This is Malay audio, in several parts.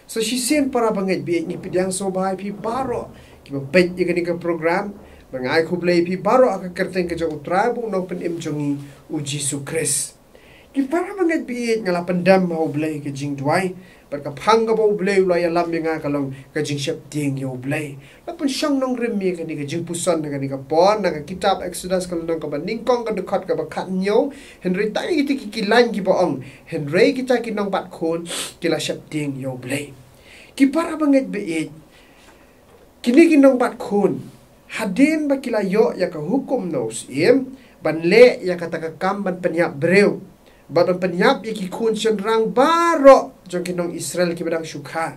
So si sen para banget bi ni pidang so bai pi baro ki ba pet ye ni ka program bangai U Blei pi baro aka kyrteng ke jong trabu no pen im jongi U Jisu Khrist ki para banget bi ngala pendam U Blei ke jing duai berka phanga U Blei lo ya lam nga kalong ka Jingsheptieng U Blei la pun shang nong remi ka ni ka jingpuson ka ni ka pon na ka kitab Exodus kalong ka ba ningkong ka dekat ka ba khat nyo Henry tai ki kilan ki ba ong Henry kita ki nong bat khon kila Sheptieng U Blei ki para banget be kini kinong bat khon hadin ba kila yo ya ka hukum nos ban le ya ka takakam ban penyap breu ban penyap ya ki khun chen rang baro jong kinong Israel ki badang syukha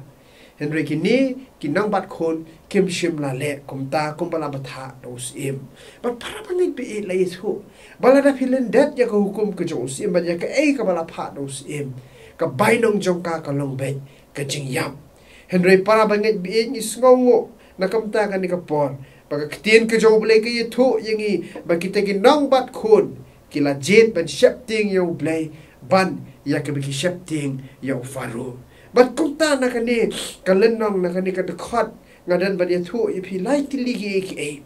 Henry kini kinong bat khon kim shim la le kumta kumbala batha nos ban para banget be la isu balada philen det ya ka hukum ke jong ban ya ka ka bala pha nos ka bainong jong ka kalong be ka jingyam Henry para banget bi ni sngongo nakamta ka ni kapor Ka Ktien ke U Blei ke yethu yangi ba kita ki nong bat khun kila jet ban Jingsheptieng U Blei ban ya ke bi Jingsheptieng U faru bat kumta na kani kalenong na kani ka dekhot ngadan ban yethu ipi lai tiligi ke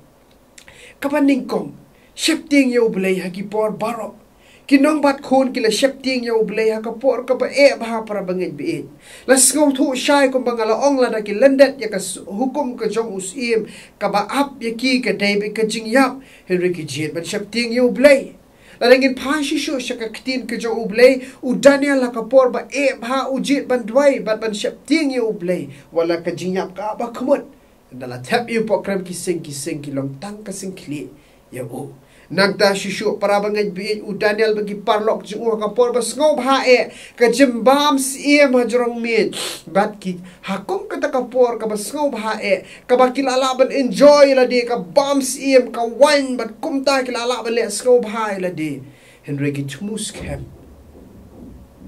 kapaning kong Jingsheptieng U Blei ha ki por baro kinong bat khun kila Jingsheptieng U Blei ha ka por ka ba bha para banget bi las ngom thu shai ko bangala ong la da ki lendet ya ka hukum ka jong usim ka ba ap ya ki ka David ka jingyap Henry ki jet ban Jingsheptieng U Blei la ngin pha shi shu Ka Ktien ka jong U Blei u Daniel la ka por ba bha u jet ban dwai bat ban Jingsheptieng U Blei wala ka jingyap ka ba khmut dala thap yu program ki sing ki long tang ka sing kli ya u Nagda shishu para banget bi u Daniel bagi parlok jung ka por ba sngewbha ka jimbam ma jorong mit bat ki hakum ka ta ka por ka ba sngewbha ka ba kilala ban enjoy la de ka bam ka wine bat kumta kilala ban le sngewbha la de Henry ki tmus kem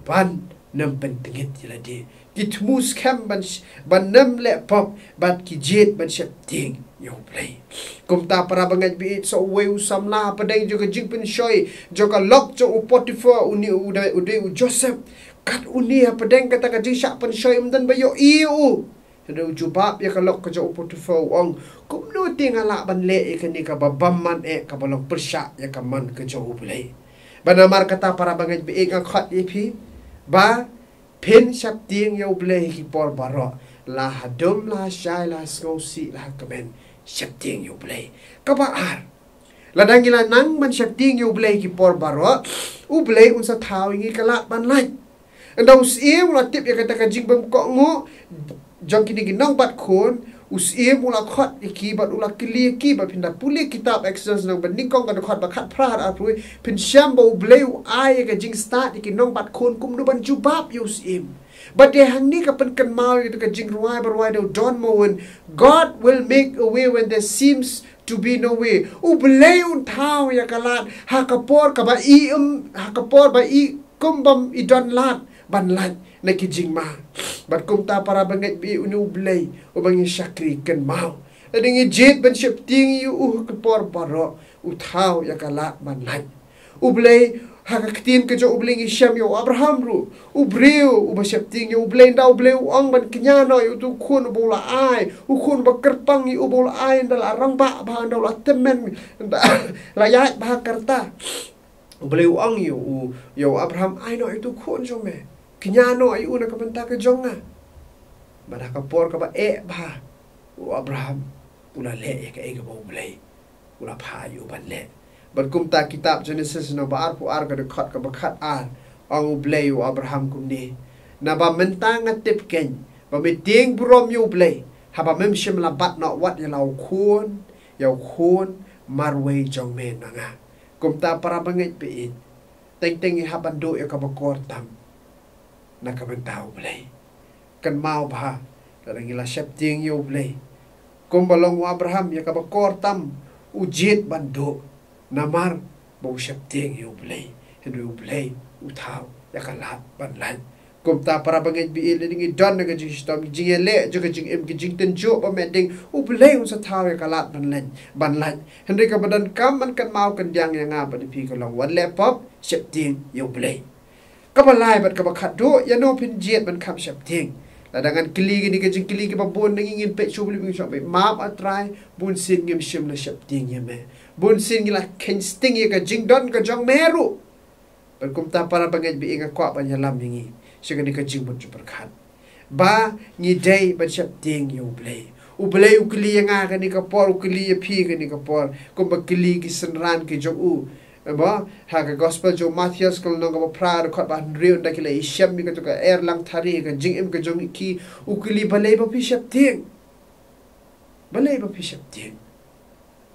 ban nam pentingit la de ki tmus kem ban nam le pop bat ki jet ban Jingsheptieng U Blei kumta para banget bi so we usam la padai juga jingpin shoy joka lok jo Potiphar uni ude Joseph kat uni padeng kata ka jingshap pen shoy mdan ba yo iu Hado jubab ya ka lok ka jo Potiphar ong kumno tingala ban le ikani ka babamman ka balong persya ya ka man ka jo U Blei banamar kata para banget bi ang khat ipi ba pen Jingsheptieng U Blei ki por baro la hadum la shai la skosi la kaben Jingsheptieng U Blei kabaar ladang gila nang ban Jingsheptieng U Blei ki por baro U Blei unsa thau ngi kala ban lai andau sim la tip ya kata ka jingbam ko ngo jong kini ginong bat khon usim ula khat ki bat ula kili ki ba pinda puli kitab Exodus nang ban ningkong ka khat ba khat prat apui pin sham U Blei ai ka jing start ki nong bat khon kum du ban jubab usim But they hang ni kapan kan mau itu ka jing ruai berwai do don't know when God will make a way when there seems to be no way. U Blei un thau ya kalat ha kapor ka ba ha kapor ba kumbam I don lat ban lat na ki jing ma. But kumta para banget bi U Blei u bang syakri kan mau. Ading jet ban Jingsheptieng U kapor baro u thau ya kalat ban lat. U Blei Ka Ktien ka jo U Blei ngisem yo Abraham ru u breu u ba Jingsheptieng U Blei da U Blei ong ban knyano u tu khun bola ai u khun ba kertang u bola ai dal arang ba ba dal temen la ya ba karta U Blei ong yo Abraham ai no itu khun jo me knyano u na ka banta ka jonga ba ka por ka ba ba u Abraham ula le ka ga U Blei ula pha yu ban le Berkumta kitab Genesis na baar pu ar ka dekat ka bakat ar ang U Blei U Abraham kumni na ba mentang atip ken ba meting brom U Blei ha ba memshim la bat na wat ya lau khun marway jong men nga kumta para banget pe teng ha bando ya ka bakor tam na ka benta U Blei kan mau ba la ngila Jingsheptieng U Blei kum balong U Abraham ya ka bakor tam ujit bando Namar bau Jingsheptieng U Blei Henry U Blei u thau ya kalat ban lan kumta para banget bi ile dingi don na jing stom jingele juga jingim ki jingten jo pa meding U Blei un sa thau ya kalat ban lan Henry ka badan kam man kan mau kan diang ya nga pa di pi ko long wan lepop Jingsheptieng U Blei ka balai bat ka bakhat do ya no pin jet ban kham Jingsheptieng Ladangan keli gini ke jing keli ke babon ngin pe chu beli shop pe map atrai bun sin ngim shim la shap ting ye me bun sin ngila ken sting ye ka jing don ka jong meru berkum ta para bangai bi inga kwa banyalam ngi sigani ka jing bun chu berkhat ba ni day ban shap ting ye U Blei u keli nga ka ni ka por u keli ye phi ka ni ka por kumba keli ki sanran ki jong u ba ha ka gospel jo Matthias kal no ka pra ra khat ban riu da ki le shem mi ka to ka er lang thari ka jingim ka jong ki u keli balei ba phi shap ting balei ba phi shap ting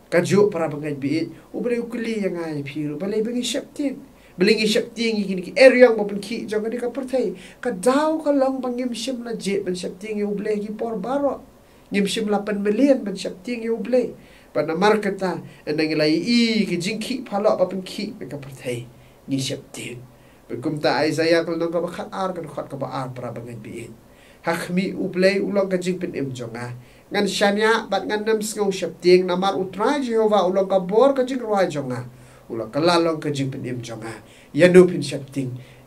ka jo para bangai bi u Blei u keli nga ye phi ru balei ba ngi shap ting belingi shap ting ki er yang ba pen ki jong ni ka perthai ka dau ka long bangim shim la je ban shap ting u Blei ki por baro Jingsheptieng 8 million ban Jingsheptieng U Blei pada marketa endang lai I ki jingki phalo ba pen ki ka perthai Jingsheptieng bekum ta Isaiah kal nong ka khat ar kan khat ka ba ar para bangai bi hakmi U Blei ulong ka jing pen em jonga ngan shanya bat ngan nam Jingsheptieng namar utrai Jehova ulong ka bor ka jing roi jonga ulong ka lalong ka jing pen em jonga yanu pin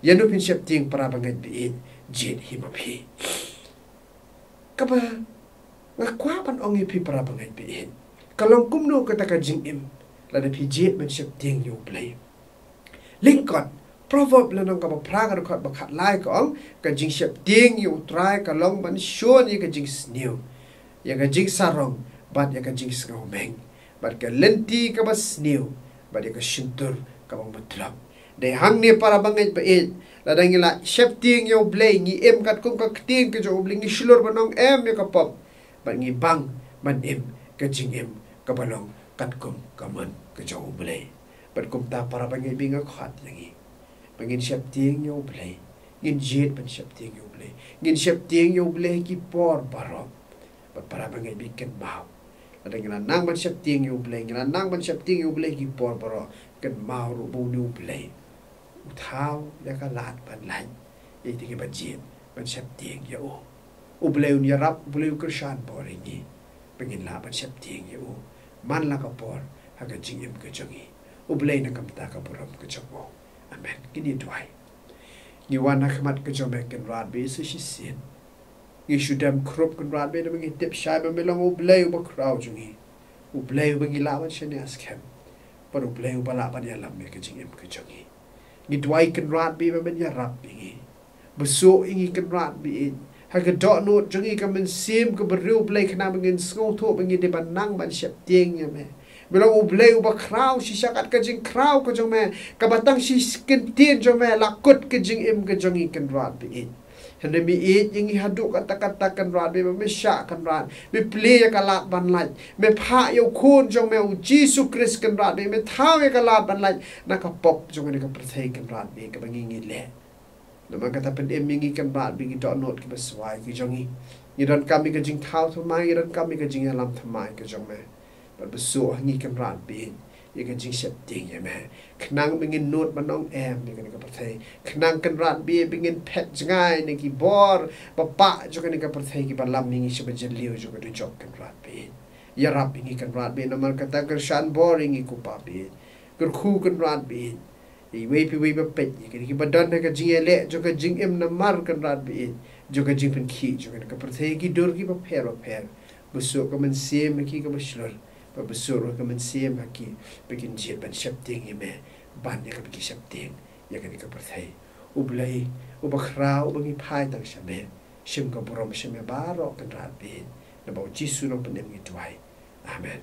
Jingsheptieng para bangai bi jin himapi kaba ngakwa pan ongi pi para bangai bi kalong kumno kata ka jingim la da pi jet ban Jingsheptieng U Blei lyngkot proverb la nong ka ba pra ka khot ba khat lai ka ong ka Jingsheptieng U trai ka long ban shon ye ka jing snew ya ka jing sarong bat ya ka jing sngewbha bat ka lenti ka ba snew bat ya ka shintur ka bang matlap de hang ni para bangai bi la dangila Jingsheptieng U Blei ngi em kat kum ka ktien ka jo bling ni shlor banong em ya ka pop ban ngi bang man em ka jingim ka balong kat kum ka man ka jo U Blei bat kum ta para bangai bi nga khat yangi bangin Jingsheptieng U Blei ngin jet ban Jingsheptieng U Blei ngin Jingsheptieng U Blei ki por barok bat para bangai bi ken mau adangila nang ban Jingsheptieng U Blei ngila nang ban Jingsheptieng U Blei ki por barok ken mau ru bu U Blei u thau ya ka lat ban lai e ti ki ban jet ban Jingsheptieng ya U Blei iarap U Blei Krishan boring ni pengin la ban Jingsheptieng U manla ka por ha ka jingim ka jongi U Blei na kam ta ka borom ka jongo amen kini duai ni wana khmat ka jome ken rat be su shi sin ni shudam krup kan rat be na ngi tip shai ba melong U Blei ba kraw jongi U Blei ba ngi la ban shene askem par U Blei ba la ban ya lam me ka jingim ka jongi ni duai kan rat be ba ben iarap ngi beso ingi kan rat be Haga dot note jongi ka mynsiem ka beriu Blei kena mengin sngau tho bengi de banang ban Jingsheptieng ya me belong U Blei ba kraw si syakat ka jing kraw ka jong me ka batang si kentien jong me lakut ka jingim ka jongi kan rat bi hande mi yengi hadu kata-kata kan rat be me syak kan rat me play ka lat ban lai me pha yo khun jong me U Jisu Khrist kan rat be me thau ka lat ban lai na ka pop jong ni ka perthai kan rat be ka bangi ngi le nama kata pen em mingi kan bat bingi dot note ki baswai ki jongi ni don kami ka jing thau thamai don kami ka jing alam thamai ka jong me bat beso ngi kan rat bin ye ka Jingsheptieng ye me khnang bingin note manong em ni ka perthai khnang kan rat bi bingin pet jangai ni ki bor papa jo ka perthai ki balam mingi sebajen liu jo ka jok kan rat bin iarap bingi kan rat bin nama kata kershan boring ki kupa bin kerkhu kan rat bin iwei pi wei ba pet ki badan ka jingele jo ka jingim na mar kan rat bi jo ka jing pen ki jo ka perthai ki dor ki ba pher beso ka mynsiem ki ka baslor ba beso ka mynsiem ki pekin jet ban Jingsheptieng ye me ban ya ka bi Jingsheptieng ya ka perthai U Blei u ba kraw bangi phai tang shame shim ka borom shame baro kan rat bi na ba Jisu no penem ngi tuai amen